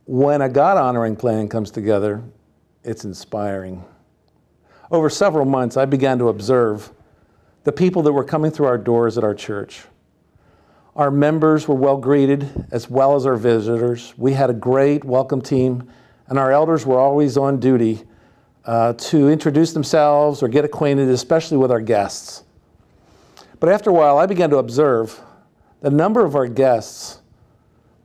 when a God-honoring plan comes together, it's inspiring. Over several months, I began to observe the people that were coming through our doors at our church. Our members were well greeted, as well as our visitors. We had a great welcome team, and our elders were always on duty to introduce themselves or get acquainted, especially with our guests. But after a while, I began to observe the number of our guests,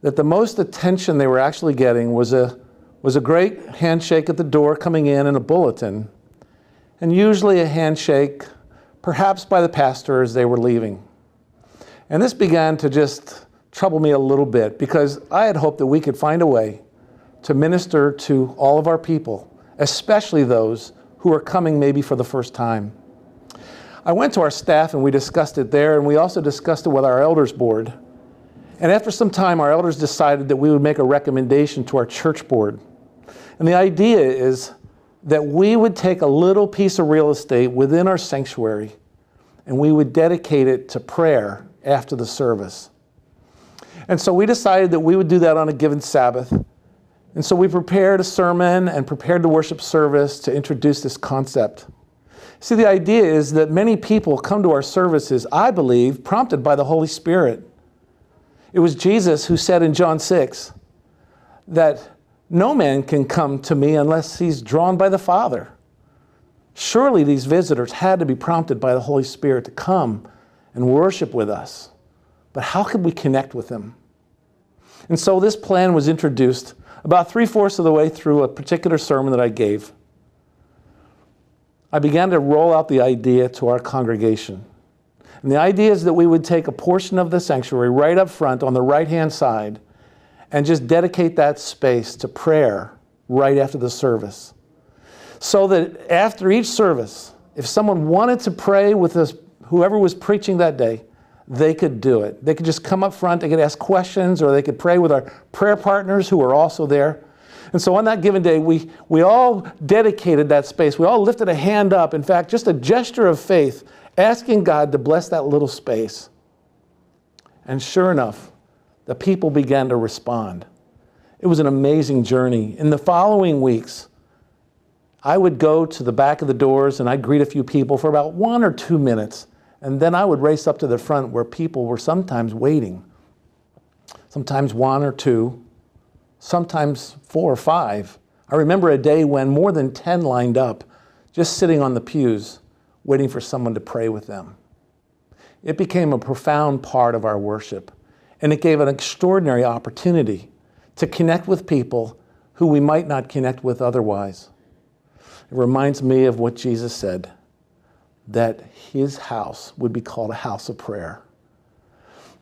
that the most attention they were actually getting was a great handshake at the door coming in and a bulletin, and usually a handshake, perhaps by the pastor as they were leaving. And this began to just trouble me a little bit, because I had hoped that we could find a way to minister to all of our people, especially those who are coming maybe for the first time. I went to our staff and we discussed it there, and we also discussed it with our elders board. And after some time, our elders decided that we would make a recommendation to our church board. And the idea is that we would take a little piece of real estate within our sanctuary and we would dedicate it to prayer after the service. And so we decided that we would do that on a given Sabbath. And so we prepared a sermon and prepared the worship service to introduce this concept. See, the idea is that many people come to our services, I believe, prompted by the Holy Spirit. It was Jesus who said in John 6 that no man can come to me unless he's drawn by the Father. Surely these visitors had to be prompted by the Holy Spirit to come and worship with us. But how could we connect with them? And so this plan was introduced about 3/4 of the way through a particular sermon that I gave. I began to roll out the idea to our congregation. And the idea is that we would take a portion of the sanctuary right up front on the right-hand side and just dedicate that space to prayer right after the service. So that after each service, if someone wanted to pray with us, whoever was preaching that day, they could do it. They could just come up front, they could ask questions, or they could pray with our prayer partners who were also there. And so on that given day, we all dedicated that space. We all lifted a hand up, in fact, just a gesture of faith, asking God to bless that little space. And sure enough, the people began to respond. It was an amazing journey. In the following weeks, I would go to the back of the doors and I'd greet a few people for about 1 or 2 minutes. And then I would race up to the front where people were sometimes waiting. Sometimes 1 or 2, sometimes 4 or 5. I remember a day when more than 10 lined up, just sitting on the pews, waiting for someone to pray with them. It became a profound part of our worship, and it gave an extraordinary opportunity to connect with people who we might not connect with otherwise. It reminds me of what Jesus said, that his house would be called a house of prayer.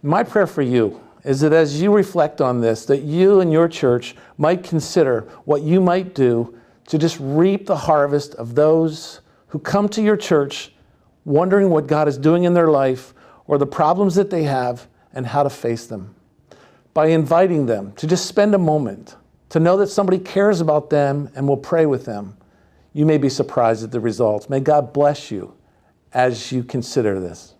My prayer for you is that as you reflect on this, that you and your church might consider what you might do to just reap the harvest of those who come to your church wondering what God is doing in their life or the problems that they have and how to face them. By inviting them to just spend a moment, to know that somebody cares about them and will pray with them. You may be surprised at the results. May God bless you as you consider this.